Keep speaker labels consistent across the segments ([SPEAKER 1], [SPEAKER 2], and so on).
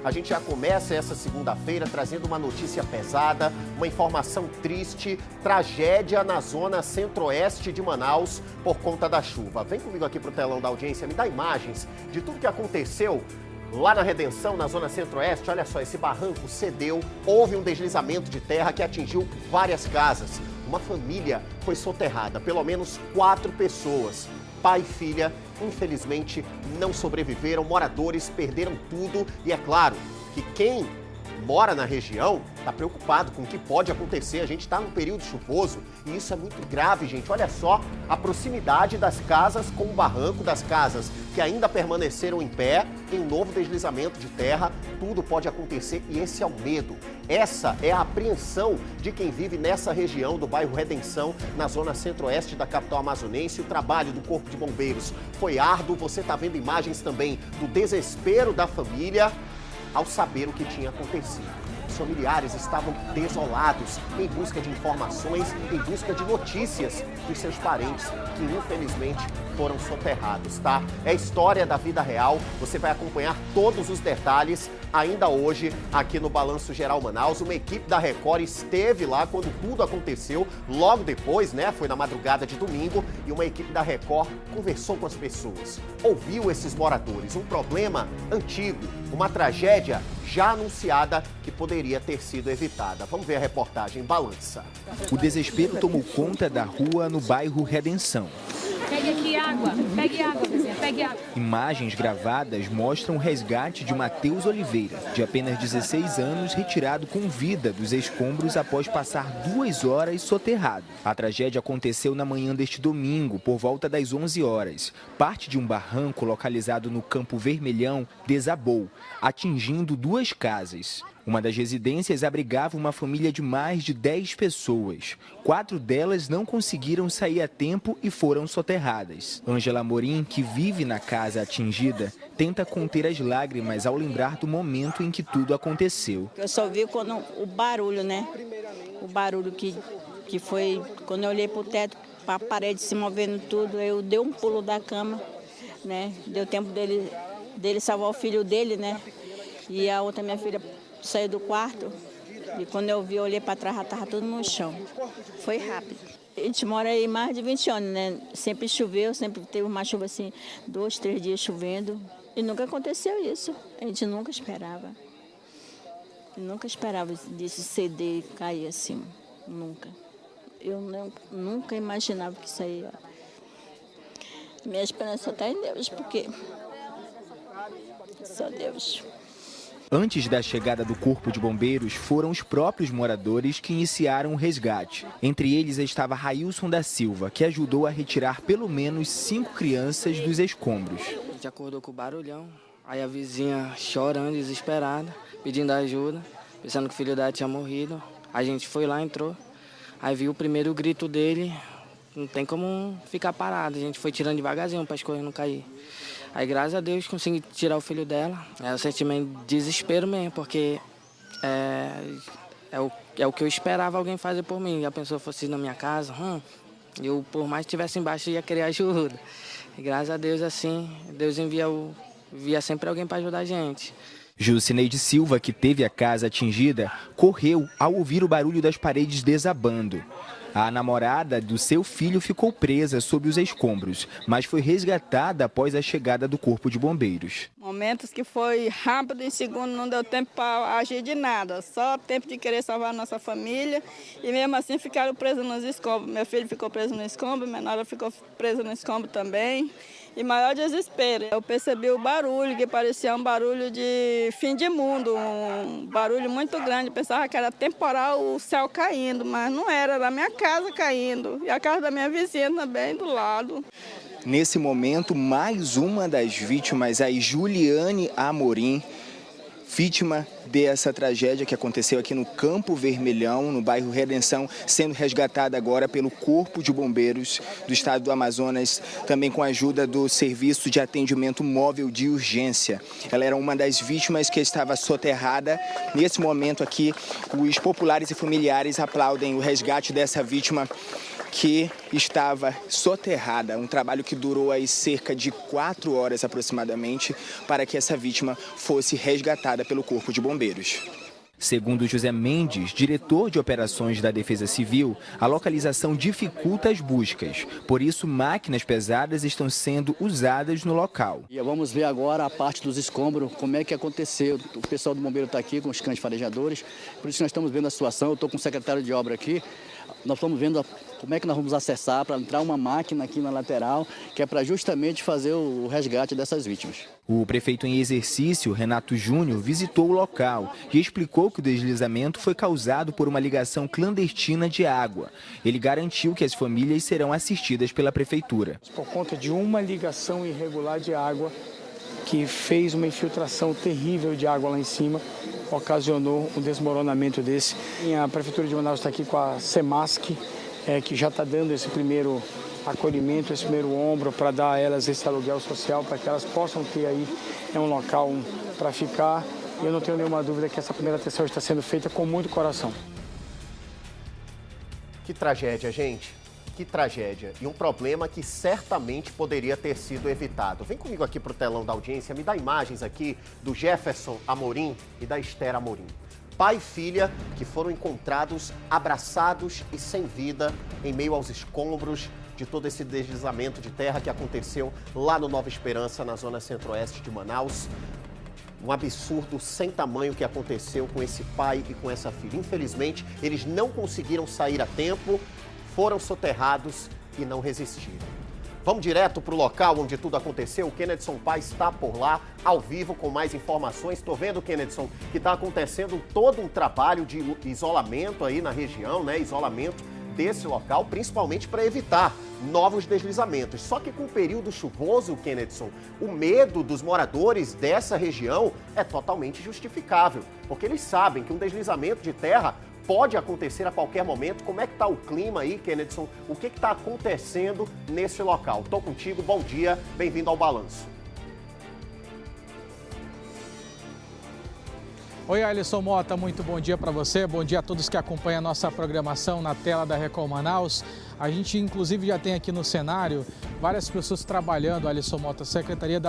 [SPEAKER 1] A gente já começa essa segunda-feira trazendo uma notícia pesada, uma informação triste, tragédia na zona centro-oeste de Manaus por conta da chuva. Vem comigo aqui para o telão da audiência, me dá imagens de tudo que aconteceu lá na Redenção, na zona centro-oeste. Olha só, esse barranco cedeu, houve um deslizamento de terra que atingiu várias casas. Uma família foi soterrada, pelo menos 4 pessoas. Pai e filha, infelizmente, não sobreviveram, moradores perderam tudo e é claro que quem mora na região está preocupado com o que pode acontecer. A gente está num período chuvoso e isso é muito grave, gente. Olha só a proximidade das casas com o barranco, das casas que ainda permaneceram em pé, em um novo deslizamento de terra. Tudo pode acontecer e esse é o medo. Essa é a apreensão de quem vive nessa região do bairro Redenção, na zona centro-oeste da capital amazonense. O trabalho do Corpo de Bombeiros foi árduo. Você está vendo imagens também do desespero da família ao saber o que tinha acontecido. Os familiares estavam desolados, em busca de informações, em busca de notícias dos seus parentes que infelizmente foram soterrados, tá? É a história da vida real, você vai acompanhar todos os detalhes ainda hoje aqui no Balanço Geral Manaus. Uma equipe da Record esteve lá quando tudo aconteceu, logo depois, né? Foi na madrugada de domingo e uma equipe da Record conversou com as pessoas, ouviu esses moradores, um problema antigo, uma tragédia já anunciada que poderia ter sido evitada. Vamos ver a reportagem Balança.
[SPEAKER 2] O desespero tomou conta da rua no bairro Redenção.
[SPEAKER 3] Pegue aqui água, pegue água, vizinha, pegue água.
[SPEAKER 2] Imagens gravadas mostram o resgate de Matheus Oliveira, de apenas 16 anos, retirado com vida dos escombros após passar 2 horas soterrado. A tragédia aconteceu na manhã deste domingo, por volta das 11 horas. Parte de um barranco localizado no Campo Vermelhão desabou, atingindo 2 casas. Uma das residências abrigava uma família de mais de 10 pessoas. 4 delas não conseguiram sair a tempo e foram soterradas. Ângela Amorim, que vive na casa atingida, tenta conter as lágrimas ao lembrar do momento em que tudo aconteceu.
[SPEAKER 4] Eu só vi quando o barulho, né? O barulho que foi quando eu olhei para o teto, para a parede se movendo tudo, eu dei um pulo da cama, né? Deu tempo dele salvar o filho dele, né? E a outra minha filha saiu do quarto e quando eu vi, eu olhei para trás, já estava tudo no chão. Foi rápido. A gente mora aí mais de 20 anos, né? Sempre choveu, sempre teve uma chuva assim, 2, 3 dias chovendo. E nunca aconteceu isso. A gente nunca esperava. Nunca esperava disso ceder e cair assim. Nunca. Eu nunca imaginava que isso aí... Minha esperança está em Deus, porque... Só Deus.
[SPEAKER 2] Antes da chegada do Corpo de Bombeiros, foram os próprios moradores que iniciaram o resgate. Entre eles estava Railson da Silva, que ajudou a retirar pelo menos 5 crianças dos escombros.
[SPEAKER 5] A gente acordou com o barulhão, aí a vizinha chorando, desesperada, pedindo ajuda, pensando que o filho dela tinha morrido. A gente foi lá, entrou, aí viu o primeiro grito dele, não tem como ficar parado. A gente foi tirando devagarzinho para as coisas não cair. Aí, graças a Deus, consegui tirar o filho dela. É um sentimento de desespero mesmo, porque é o que eu esperava alguém fazer por mim. A pessoa fosse na minha casa, eu, por mais que estivesse embaixo, ia querer ajuda. E, graças a Deus, assim, Deus envia sempre alguém para ajudar a gente.
[SPEAKER 2] Jucineide Silva, que teve a casa atingida, correu ao ouvir o barulho das paredes desabando. A namorada do seu filho ficou presa sob os escombros, mas foi resgatada após a chegada do Corpo de Bombeiros.
[SPEAKER 6] Momentos que foi rápido, em segundo não deu tempo para agir de nada, só tempo de querer salvar a nossa família e mesmo assim ficaram presos nos escombros. Meu filho ficou preso no escombro, minha nora ficou presa no escombro também. E maior desespero. Eu percebi o barulho, que parecia um barulho de fim de mundo, um barulho muito grande. Pensava que era temporal o céu caindo, mas não era, era a minha casa caindo. E a casa da minha vizinha também, do lado.
[SPEAKER 2] Nesse momento, mais uma das vítimas, a Juliane Amorim, vítima dessa tragédia que aconteceu aqui no Campo Vermelhão, no bairro Redenção, sendo resgatada agora pelo Corpo de Bombeiros do Estado do Amazonas, também com a ajuda do Serviço de Atendimento Móvel de Urgência. Ela era uma das vítimas que estava soterrada. Nesse momento aqui, os populares e familiares aplaudem o resgate dessa vítima que estava soterrada, um trabalho que durou aí cerca de 4 horas aproximadamente para que essa vítima fosse resgatada pelo Corpo de Bombeiros. Segundo José Mendes, diretor de operações da Defesa Civil, a localização dificulta as buscas. Por isso, máquinas pesadas estão sendo usadas no local.
[SPEAKER 7] E vamos ver agora a parte dos escombros, como é que aconteceu. O pessoal do bombeiro está aqui com os cães farejadores, por isso nós estamos vendo a situação. Eu estou com o secretário de obra aqui. Nós estamos vendo como é que nós vamos acessar para entrar uma máquina aqui na lateral, que é para justamente fazer o resgate dessas vítimas.
[SPEAKER 2] O prefeito em exercício, Renato Júnior, visitou o local e explicou que o deslizamento foi causado por uma ligação clandestina de água. Ele garantiu que as famílias serão assistidas pela prefeitura.
[SPEAKER 8] Por conta de uma ligação irregular de água, que fez uma infiltração terrível de água lá em cima, ocasionou um desmoronamento desse. E a Prefeitura de Manaus está aqui com a Semasc, que já está dando esse primeiro acolhimento, esse primeiro ombro para dar a elas esse aluguel social, para que elas possam ter aí um local para ficar. E eu não tenho nenhuma dúvida que essa primeira atenção está sendo feita com muito coração.
[SPEAKER 1] Que tragédia, gente. Que tragédia. E um problema que certamente poderia ter sido evitado. Vem comigo aqui para o telão da audiência, me dá imagens aqui do Jefferson Amorim e da Esther Amorim. Pai e filha que foram encontrados abraçados e sem vida em meio aos escombros de todo esse deslizamento de terra que aconteceu lá no Nova Esperança, na zona centro-oeste de Manaus. Um absurdo sem tamanho que aconteceu com esse pai e com essa filha. Infelizmente, eles não conseguiram sair a tempo, foram soterrados e não resistiram. Vamos direto para o local onde tudo aconteceu. O Kennedson Paz está por lá, ao vivo, com mais informações. Estou vendo, Kennedson, que está acontecendo todo um trabalho de isolamento aí na região, né? Isolamento desse local, principalmente para evitar novos deslizamentos. Só que com o período chuvoso, Kennedson, o medo dos moradores dessa região é totalmente justificável, porque eles sabem que um deslizamento de terra pode acontecer a qualquer momento. Como é que está o clima aí, Kennedson? O que está acontecendo nesse local? Estou contigo, bom dia, bem-vindo ao Balanço.
[SPEAKER 9] Oi, Alisson Mota, muito bom dia para você, bom dia a todos que acompanham a nossa programação na tela da Record Manaus. A gente, inclusive, já tem aqui no cenário várias pessoas trabalhando, Alisson Mota. A Secretaria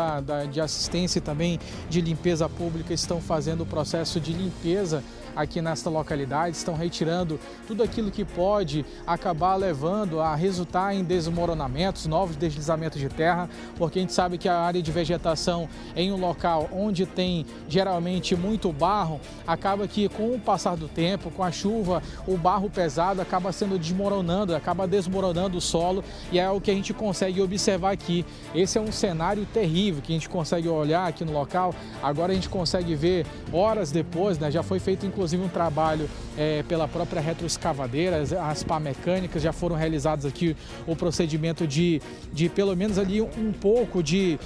[SPEAKER 9] de Assistência e também de Limpeza Pública estão fazendo o processo de limpeza aqui nesta localidade, estão retirando tudo aquilo que pode acabar levando a resultar em desmoronamentos, novos deslizamentos de terra, porque a gente sabe que a área de vegetação em um local onde tem geralmente muito barro, acaba que com o passar do tempo, com a chuva, o barro pesado acaba sendo desmoronando, acaba desmoronando o solo, e é o que a gente consegue observar aqui. Esse é um cenário terrível que a gente consegue olhar aqui no local. Agora a gente consegue ver horas depois, né, já foi feito inclusive um trabalho pela própria retroescavadeira, as pá mecânicas já foram realizados aqui o procedimento de pelo menos ali um pouco de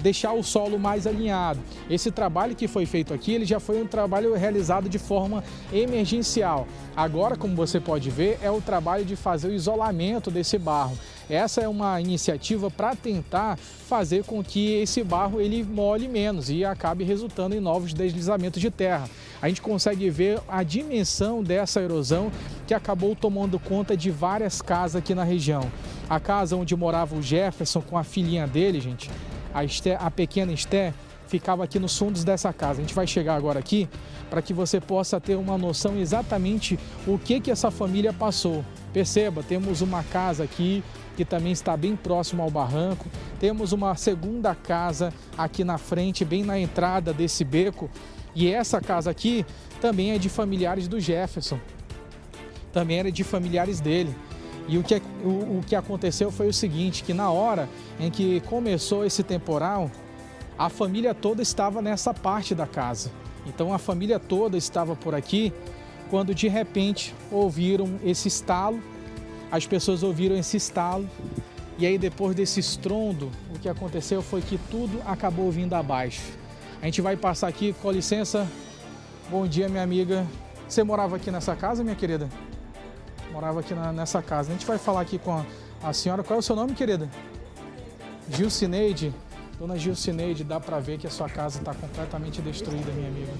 [SPEAKER 9] deixar o solo mais alinhado. Esse trabalho que foi feito aqui, ele já foi um trabalho realizado de forma emergencial. Agora, como você pode ver, é o trabalho de fazer o isolamento desse barro. Essa é uma iniciativa para tentar fazer com que esse barro ele molhe menos e acabe resultando em novos deslizamentos de terra. A gente consegue ver a dimensão dessa erosão que acabou tomando conta de várias casas aqui na região. A casa onde morava o Jefferson com a filhinha dele, gente, a pequena Esther, ficava aqui nos fundos dessa casa. A gente vai chegar agora aqui para que você possa ter uma noção exatamente o que essa família passou. Perceba, temos uma casa aqui que também está bem próximo ao barranco. Temos uma segunda casa aqui na frente, bem na entrada desse beco. E essa casa aqui também é de familiares do Jefferson. Também era de familiares dele. E o que aconteceu foi o seguinte, que na hora em que começou esse temporal, a família toda estava nessa parte da casa. Então a família toda estava por aqui quando de repente ouviram esse estalo. As pessoas ouviram esse estalo e aí depois desse estrondo, o que aconteceu foi que tudo acabou vindo abaixo. A gente vai passar aqui, com licença. Bom dia, minha amiga. Você morava aqui nessa casa, minha querida? Morava aqui nessa casa. A gente vai falar aqui com a senhora. Qual é o seu nome, querida? Gilcineide. Dona Gilcineide, dá para ver que a sua casa está completamente destruída, minha amiga.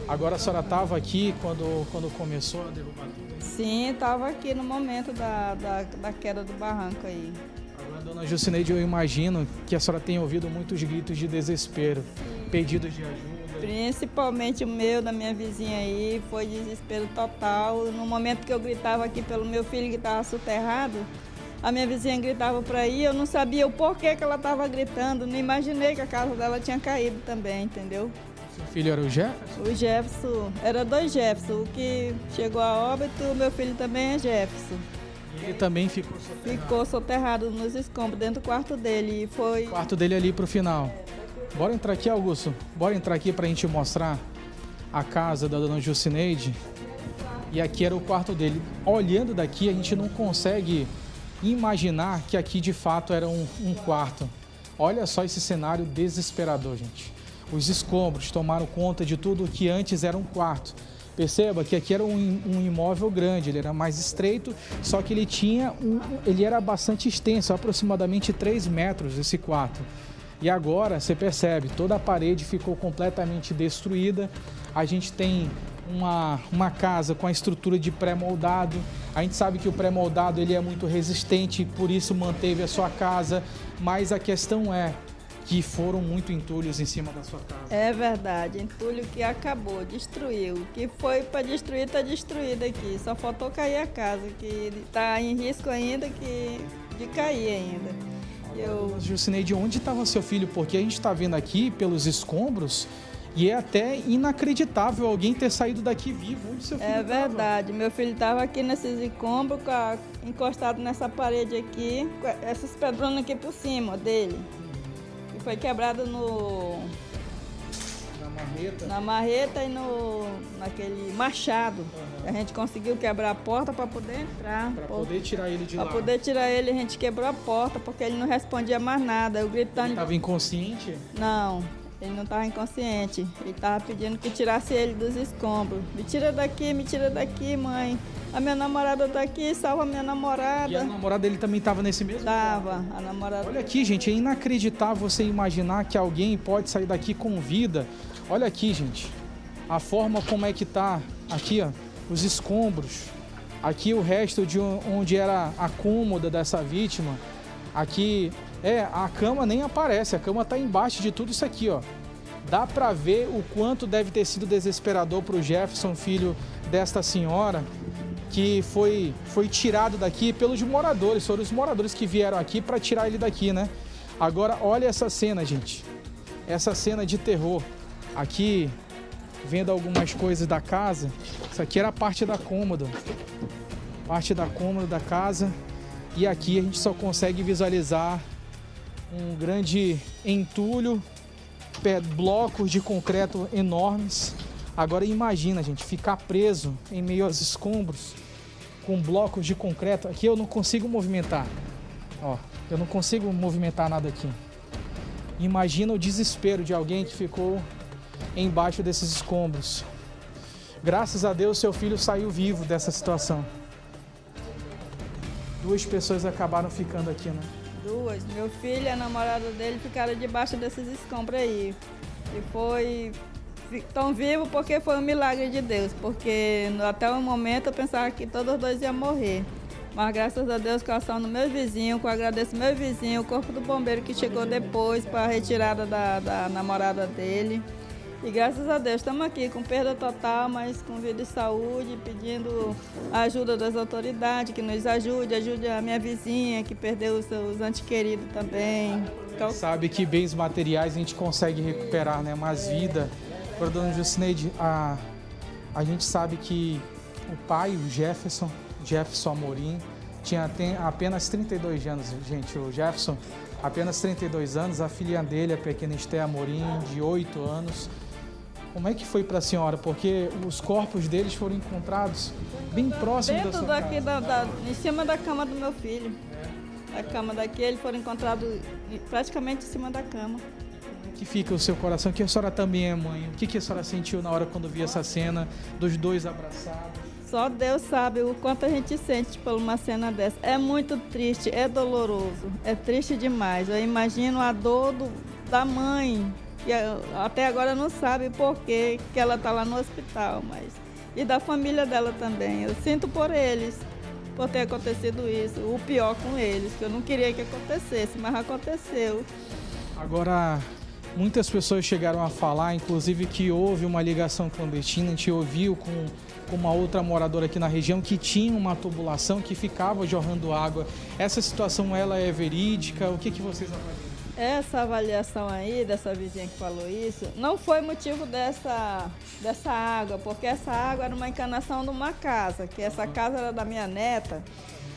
[SPEAKER 9] Agora a senhora estava aqui quando começou a derrubar tudo?
[SPEAKER 6] Sim, estava aqui no momento da queda do barranco aí.
[SPEAKER 9] Agora, Dona Gilcineide, eu imagino que a senhora tenha ouvido muitos gritos de desespero, pedidos de ajuda.
[SPEAKER 6] Principalmente o meu, da minha vizinha aí, foi desespero total. No momento que eu gritava aqui pelo meu filho que estava soterrado, a minha vizinha gritava para ir, eu não sabia o porquê que ela estava gritando, não imaginei que a casa dela tinha caído também, entendeu?
[SPEAKER 9] Seu filho era o Jefferson?
[SPEAKER 6] O Jefferson, era 2 Jefferson, o que chegou a óbito, o meu filho também é Jefferson.
[SPEAKER 9] E ele também ficou soterrado?
[SPEAKER 6] Ficou soterrado nos escombros, dentro do quarto dele. E foi...
[SPEAKER 9] O quarto dele ali pro final. Bora entrar aqui, Augusto. Bora entrar aqui pra gente mostrar a casa da Dona Gilcineide. E aqui era o quarto dele. Olhando daqui, a gente não consegue imaginar que aqui de fato era um quarto. Olha só esse cenário desesperador, gente. Os escombros tomaram conta de tudo que antes era um quarto. Perceba que aqui era um imóvel grande, ele era mais estreito, só que ele era bastante extenso, aproximadamente 3 metros esse quarto. E agora, você percebe, toda a parede ficou completamente destruída. A gente tem uma casa com a estrutura de pré-moldado. A gente sabe que o pré-moldado ele é muito resistente, por isso manteve a sua casa. Mas a questão é que foram muito entulhos em cima da sua casa.
[SPEAKER 6] É verdade, entulho que acabou, destruiu. O que foi para destruir, está destruído aqui. Só faltou cair a casa, que está em risco ainda de cair ainda.
[SPEAKER 9] Gilcineide, onde estava seu filho? Porque a gente está vendo aqui pelos escombros e é até inacreditável alguém ter saído daqui vivo. Onde seu filho
[SPEAKER 6] É verdade, meu filho estava aqui nesses escombros, encostado nessa parede aqui, com essas pedronas aqui por cima dele. E foi quebrado na marreta e naquele machado. A gente conseguiu quebrar a porta para poder entrar.
[SPEAKER 9] Para poder tirar ele de lá.
[SPEAKER 6] Para poder tirar ele, a gente quebrou a porta porque ele não respondia mais nada. Eu gritando.
[SPEAKER 9] Ele estava inconsciente?
[SPEAKER 6] Não, ele não estava inconsciente. Ele estava pedindo que tirasse ele dos escombros. Me tira daqui, mãe. A minha namorada está aqui, salva a minha namorada.
[SPEAKER 9] E a namorada dele também estava nesse mesmo
[SPEAKER 6] lugar?
[SPEAKER 9] Tava,
[SPEAKER 6] a namorada.
[SPEAKER 9] Olha aqui, gente, é inacreditável você imaginar que alguém pode sair daqui com vida. Olha aqui, gente, a forma como é que tá aqui, ó, os escombros. Aqui o resto de onde era a cômoda dessa vítima. Aqui, a cama nem aparece, a cama tá embaixo de tudo isso aqui, ó. Dá pra ver o quanto deve ter sido desesperador pro Jefferson, filho desta senhora, que foi tirado daqui pelos moradores. Foram os moradores que vieram aqui para tirar ele daqui, né? Agora, olha essa cena, gente. Essa cena de terror. Aqui, vendo algumas coisas da casa. Isso aqui era a parte da cômoda. Parte da cômoda da casa. E aqui a gente só consegue visualizar um grande entulho, blocos de concreto enormes. Agora imagina, gente, ficar preso em meio aos escombros com blocos de concreto. Aqui eu não consigo movimentar. Ó, eu não consigo movimentar nada aqui. Imagina o desespero de alguém que ficou embaixo desses escombros. Graças a Deus, seu filho saiu vivo dessa situação. 2 pessoas acabaram ficando aqui, né?
[SPEAKER 6] 2. Meu filho e a namorada dele ficaram debaixo desses escombros aí. E estão vivos porque foi um milagre de Deus. Porque até o momento eu pensava que todos os 2 iam morrer. Mas graças a Deus, com a ação do meu vizinho, eu agradeço meu vizinho, o corpo do bombeiro que chegou depois para a retirada da namorada dele. E graças a Deus estamos aqui com perda total, mas com vida e saúde, pedindo a ajuda das autoridades, que nos ajude a minha vizinha que perdeu os seus entes queridos também.
[SPEAKER 9] Então, sabe que bens materiais a gente consegue recuperar, né? Mas vida, para dona Gilcineide, a gente sabe que o pai, o Jefferson Amorim, tinha apenas 32 anos, gente. O Jefferson, apenas 32 anos, a filha dele, a pequena Esté Amorim, de 8 anos. Como é que foi para a senhora? Porque os corpos deles foram encontrados bem próximos da sua casa.
[SPEAKER 6] Em cima da cama do meu filho. A cama daqui, eles foram encontrados praticamente em cima da cama.
[SPEAKER 9] Que fica o seu coração, que a senhora também é mãe. O que a senhora sentiu na hora quando viu essa cena dos 2 abraçados?
[SPEAKER 6] Só Deus sabe o quanto a gente sente por uma cena dessa. É muito triste, é doloroso, é triste demais. Eu imagino a dor da mãe, que até agora não sabe por que ela está lá no hospital, mas e da família dela também. Eu sinto por eles, por ter acontecido isso, o pior com eles, que eu não queria que acontecesse, mas aconteceu.
[SPEAKER 9] Agora, muitas pessoas chegaram a falar, inclusive, que houve uma ligação clandestina, a gente ouviu com uma outra moradora aqui na região que tinha uma tubulação que ficava jorrando água. Essa situação, ela é verídica? O que vocês avaliam?
[SPEAKER 6] Essa avaliação aí, dessa vizinha que falou isso, não foi motivo dessa água, porque essa água era uma encanação de uma casa, que essa casa era da minha neta.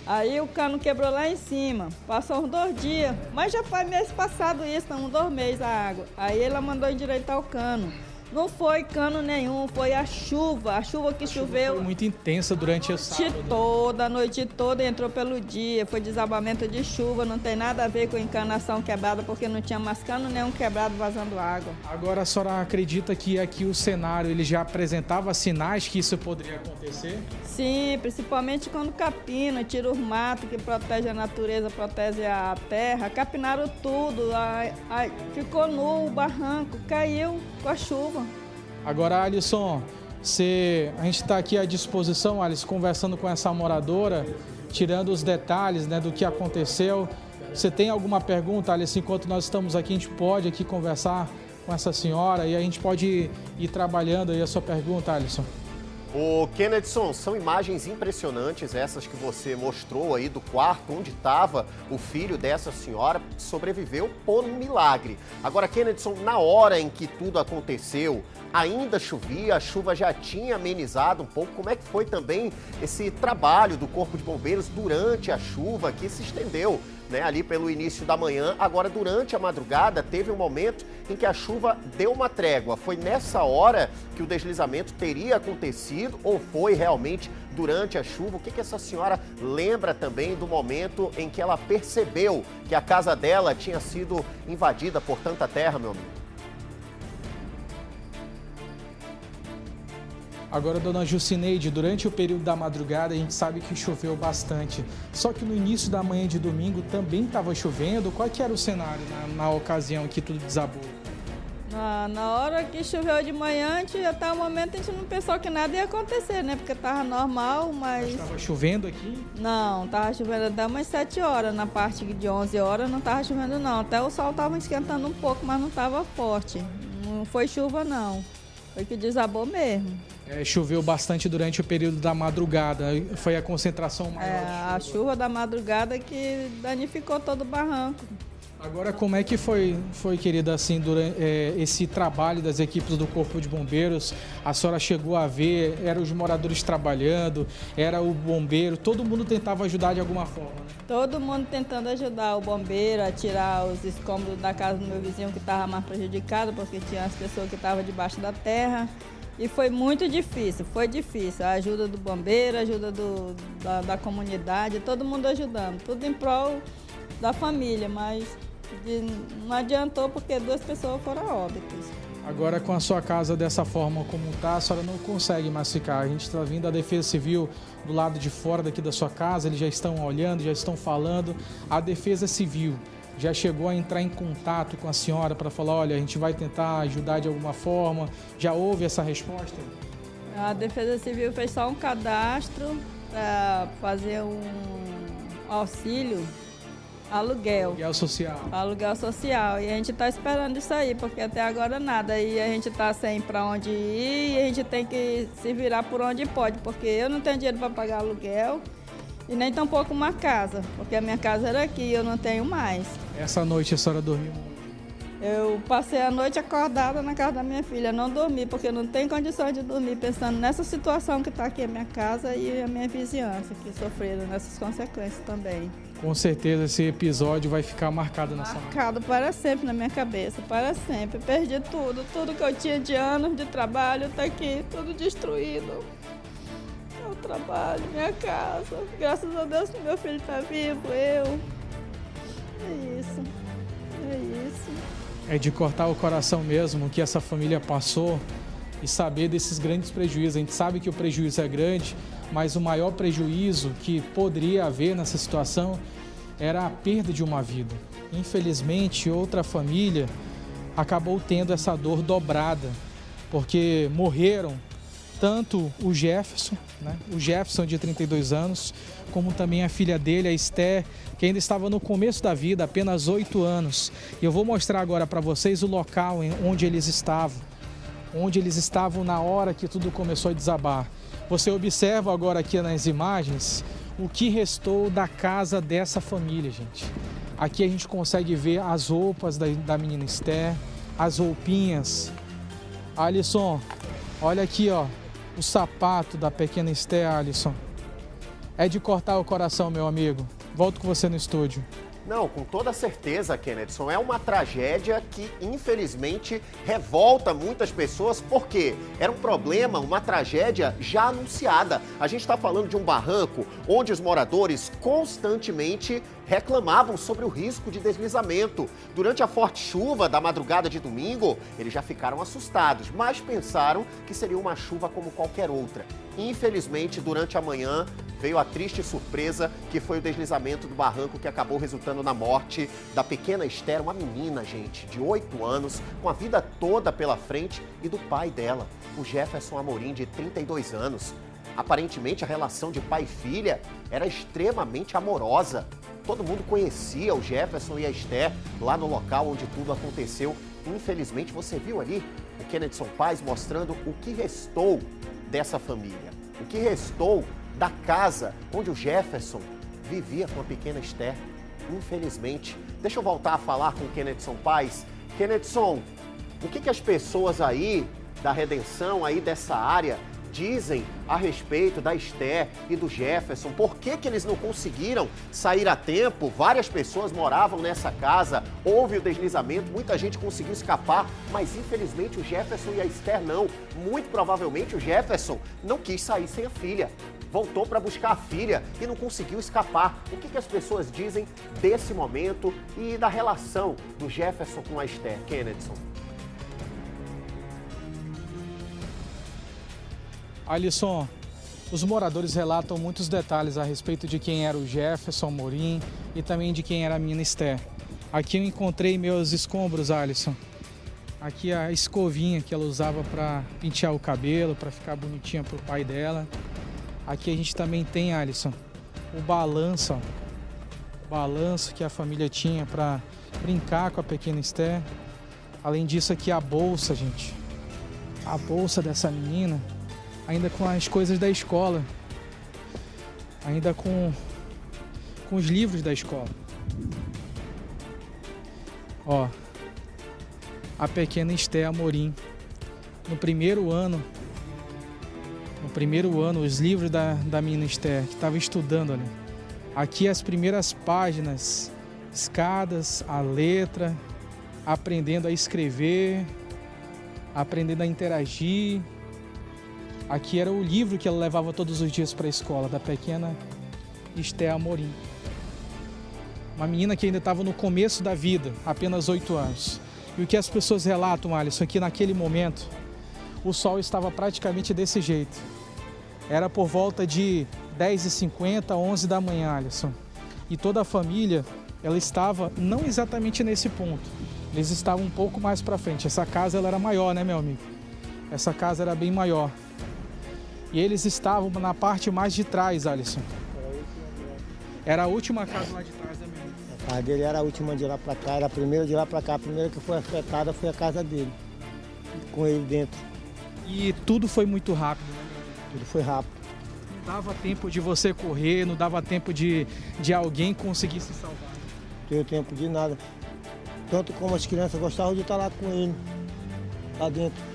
[SPEAKER 6] Aí o cano quebrou lá em cima, passou uns 2 dias, mas já foi mês passado isso, uns 2 meses a água. Aí ela mandou endireitar o cano. Não foi cano nenhum, foi a chuva que choveu.
[SPEAKER 9] Foi muito intensa durante o sábado.
[SPEAKER 6] A noite toda, entrou pelo dia, foi desabamento de chuva, não tem nada a ver com encanação quebrada, porque não tinha mais cano nenhum quebrado vazando água.
[SPEAKER 9] Agora a senhora acredita que aqui o cenário ele já apresentava sinais que isso poderia acontecer?
[SPEAKER 6] Sim, principalmente quando capina, tira os matos que protege a natureza, protege a terra, capinaram tudo, aí ficou nu o barranco, caiu com a chuva.
[SPEAKER 9] Agora, Alisson, a gente está aqui à disposição, Alisson, conversando com essa moradora, tirando os detalhes, né, do que aconteceu. Você tem alguma pergunta, Alisson? Enquanto nós estamos aqui, a gente pode aqui conversar com essa senhora e a gente pode ir trabalhando aí a sua pergunta, Alisson.
[SPEAKER 1] Ô, Kennedson, são imagens impressionantes essas que você mostrou aí do quarto onde estava o filho dessa senhora, sobreviveu por um milagre. Agora, Kennedson, na hora em que tudo aconteceu, ainda chovia, a chuva já tinha amenizado um pouco. Como é que foi também esse trabalho do Corpo de Bombeiros durante a chuva que se estendeu, né, ali pelo início da manhã? Agora, durante a madrugada, teve um momento em que a chuva deu uma trégua. Foi nessa hora que o deslizamento teria acontecido ou foi realmente durante a chuva? O que essa senhora lembra também do momento em que ela percebeu que a casa dela tinha sido invadida por tanta terra, meu amigo?
[SPEAKER 9] Agora, dona Jucineide, durante o período da madrugada a gente sabe que choveu bastante. Só que no início da manhã de domingo também estava chovendo. Qual que era o cenário na ocasião que tudo desabou?
[SPEAKER 6] Na hora que choveu de manhã, até o momento a gente não pensou que nada ia acontecer, né? Porque estava normal, mas...
[SPEAKER 9] Estava chovendo aqui?
[SPEAKER 6] Não, estava chovendo até umas 7 horas. Na parte de 11 horas não estava chovendo não. Até o sol estava esquentando um pouco, mas não estava forte. Não foi chuva não. Foi que desabou mesmo.
[SPEAKER 9] Choveu bastante durante o período da madrugada, foi a concentração maior.
[SPEAKER 6] A chuva da madrugada que danificou todo o barranco.
[SPEAKER 9] Agora, como é que foi querida, assim, durante esse trabalho das equipes do Corpo de Bombeiros? A senhora chegou a ver, eram os moradores trabalhando, era o bombeiro, todo mundo tentava ajudar de alguma forma, né?
[SPEAKER 6] Todo mundo tentando ajudar o bombeiro a tirar os escombros da casa do meu vizinho que estava mais prejudicado, porque tinha as pessoas que estavam debaixo da terra. E foi muito difícil, foi difícil. A ajuda do bombeiro, a ajuda da comunidade, todo mundo ajudando. Tudo em prol da família, mas não adiantou porque 2 pessoas foram a óbitos.
[SPEAKER 9] Agora, com a sua casa dessa forma como está, a senhora não consegue mais ficar. A gente está vindo a Defesa Civil do lado de fora daqui da sua casa, eles já estão olhando, já estão falando. A Defesa Civil já chegou a entrar em contato com a senhora para falar, olha, a gente vai tentar ajudar de alguma forma? Já houve essa resposta?
[SPEAKER 6] A Defesa Civil fez só um cadastro para fazer um auxílio, aluguel.
[SPEAKER 9] Aluguel social.
[SPEAKER 6] Aluguel social. E a gente está esperando isso aí, porque até agora nada. E a gente está sem para onde ir e a gente tem que se virar por onde pode, porque eu não tenho dinheiro para pagar aluguel. E nem tampouco uma casa, porque a minha casa era aqui e eu não tenho mais.
[SPEAKER 9] Essa noite a senhora dormiu?
[SPEAKER 6] Eu passei a noite acordada na casa da minha filha, não dormi, porque não tem condições de dormir, pensando nessa situação que está aqui a minha casa e a minha vizinhança, que sofreram nessas consequências também.
[SPEAKER 9] Com certeza esse episódio vai ficar marcado na sua mente.
[SPEAKER 6] Marcado para sempre na minha cabeça, para sempre. Perdi tudo que eu tinha de anos de trabalho está aqui, tudo destruído. Meu trabalho, minha casa. Graças a Deus que meu filho está vivo, eu. É isso.
[SPEAKER 9] É de cortar o coração mesmo que essa família passou e saber desses grandes prejuízos. A gente sabe que o prejuízo é grande, mas o maior prejuízo que poderia haver nessa situação era a perda de uma vida. Infelizmente, outra família acabou tendo essa dor dobrada, porque morreram tanto o Jefferson, né? O Jefferson de 32 anos, como também a filha dele, a Esther, que ainda estava no começo da vida, apenas 8 anos. E eu vou mostrar agora para vocês o local onde eles estavam na hora que tudo começou a desabar. Você observa agora aqui nas imagens o que restou da casa dessa família, gente. Aqui a gente consegue ver as roupas da menina Esther, as roupinhas. Alisson, olha aqui, ó, o sapato da pequena Esther, Alisson. É de cortar o coração, meu amigo. Volto com você no estúdio.
[SPEAKER 1] Não, com toda certeza, Kennedson, é uma tragédia que, infelizmente, revolta muitas pessoas, porque era um problema, uma tragédia já anunciada. A gente está falando de um barranco onde os moradores constantemente reclamavam sobre o risco de deslizamento. Durante a forte chuva da madrugada de domingo, eles já ficaram assustados, mas pensaram que seria uma chuva como qualquer outra. Infelizmente, durante a manhã, veio a triste surpresa que foi o deslizamento do barranco que acabou resultando na morte da pequena Esther, uma menina, gente, de 8 anos, com a vida toda pela frente, e do pai dela, o Jefferson Amorim, de 32 anos. Aparentemente, a relação de pai e filha era extremamente amorosa. Todo mundo conhecia o Jefferson e a Esther lá no local onde tudo aconteceu. Infelizmente, você viu ali o Kennedson Paes mostrando o que restou dessa família, o que restou da casa onde o Jefferson vivia com a pequena Esther. Infelizmente, deixa eu voltar a falar com o Kennedson Paes. Kennedson, o que as pessoas aí da Redenção, aí dessa área, dizem a respeito da Esther e do Jefferson? Por que eles não conseguiram sair a tempo? Várias pessoas moravam nessa casa, houve o deslizamento, muita gente conseguiu escapar, mas infelizmente o Jefferson e a Esther não. Muito provavelmente o Jefferson não quis sair sem a filha. Voltou para buscar a filha e não conseguiu escapar. O que as pessoas dizem desse momento e da relação do Jefferson com a Esther, Kennedson?
[SPEAKER 9] Alisson, os moradores relatam muitos detalhes a respeito de quem era o Jefferson Amorim e também de quem era a menina Esther. Aqui eu encontrei meus escombros, Alisson. Aqui a escovinha que ela usava para pentear o cabelo, para ficar bonitinha para o pai dela. Aqui a gente também tem, Alisson, o balanço, ó. O balanço que a família tinha para brincar com a pequena Esther. Além disso, aqui a bolsa, gente. A bolsa dessa menina, ainda com as coisas da escola, ainda com os livros da escola. Ó, a pequena Esther Amorim, no primeiro ano, os livros da menina Esther, que estava estudando ali. Aqui as primeiras páginas, escadas, a letra, aprendendo a escrever, aprendendo a interagir. Aqui era o livro que ela levava todos os dias para a escola, da pequena Esther Amorim. Uma menina que ainda estava no começo da vida, apenas 8 anos. E o que as pessoas relatam, Alisson, é que naquele momento o sol estava praticamente desse jeito. Era por volta de 10h50, 11 da manhã, Alisson. E toda a família, ela estava não exatamente nesse ponto. Eles estavam um pouco mais para frente. Essa casa ela era maior, né, meu amigo? Essa casa era bem maior. E eles estavam na parte mais de trás, Alisson. Era a última casa lá de trás, né, meu amigo?
[SPEAKER 10] A casa dele era a última de lá para cá, era a primeira de lá para cá. A primeira que foi afetada foi a casa dele, com ele dentro.
[SPEAKER 9] E tudo foi muito rápido, né?
[SPEAKER 10] Tudo foi rápido.
[SPEAKER 9] Não dava tempo de você correr, não dava tempo de alguém conseguir se salvar.
[SPEAKER 10] Não teve tempo de nada. Tanto como as crianças gostavam de estar lá com ele, lá dentro.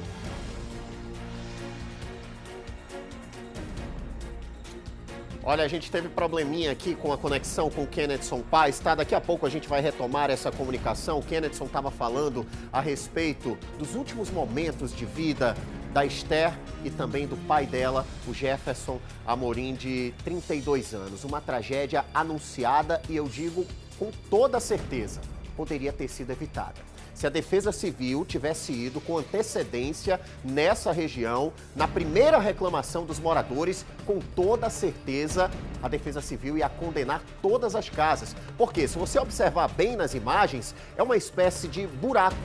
[SPEAKER 1] Olha, a gente teve probleminha aqui com a conexão com o Kennedson Paes, tá? Daqui a pouco a gente vai retomar essa comunicação. O Kennedson estava falando a respeito dos últimos momentos de vida da Esther e também do pai dela, o Jefferson Amorim, de 32 anos. Uma tragédia anunciada e eu digo com toda certeza, poderia ter sido evitada. Se a Defesa Civil tivesse ido com antecedência nessa região, na primeira reclamação dos moradores, com toda certeza a Defesa Civil ia condenar todas as casas. Porque, se você observar bem nas imagens, é uma espécie de buraco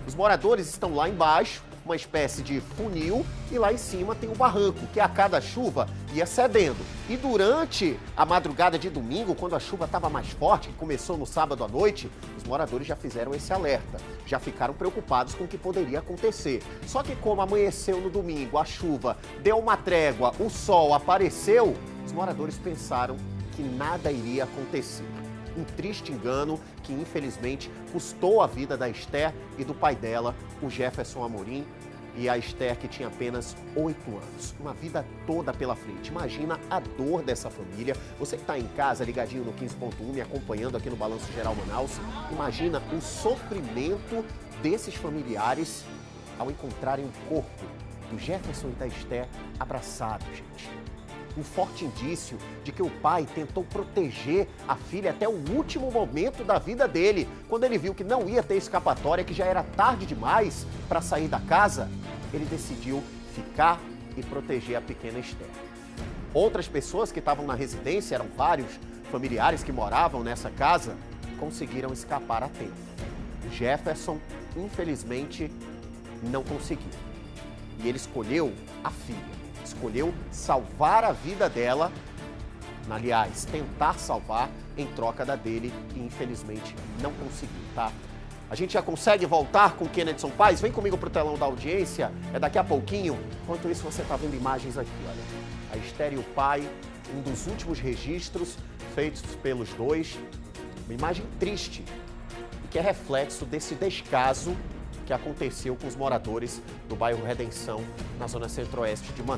[SPEAKER 1] Os moradores estão lá embaixo, uma espécie de funil, e lá em cima tem o barranco, que a cada chuva ia cedendo. E durante a madrugada de domingo, quando a chuva estava mais forte, que começou no sábado à noite, os moradores já fizeram esse alerta. Já ficaram preocupados com o que poderia acontecer. Só que como amanheceu no domingo, a chuva deu uma trégua, o sol apareceu, os moradores pensaram que nada iria acontecer. Um triste engano que, infelizmente, custou a vida da Esther e do pai dela, o Jefferson Amorim, e a Esther, que tinha apenas 8 anos. Uma vida toda pela frente. Imagina a dor dessa família. Você que está em casa, ligadinho no 15.1, me acompanhando aqui no Balanço Geral Manaus, imagina o sofrimento desses familiares ao encontrarem o corpo do Jefferson e da Esther abraçados, gente. Um forte indício de que o pai tentou proteger a filha até o último momento da vida dele. Quando ele viu que não ia ter escapatória, que já era tarde demais para sair da casa, ele decidiu ficar e proteger a pequena Esther. Outras pessoas que estavam na residência, eram vários familiares que moravam nessa casa, conseguiram escapar a tempo. Jefferson, infelizmente, não conseguiu. E ele escolheu a filha. Escolheu salvar a vida dela, aliás, tentar salvar em troca da dele e infelizmente não conseguiu, tá? A gente já consegue voltar com o Kennedson Paes? Vem comigo pro telão da audiência, é daqui a pouquinho. Enquanto isso, você tá vendo imagens aqui, olha. A Esther e o pai, um dos últimos registros feitos pelos dois. Uma imagem triste e que é reflexo desse descaso que aconteceu com os moradores do bairro Redenção, na zona centro-oeste de Manaus.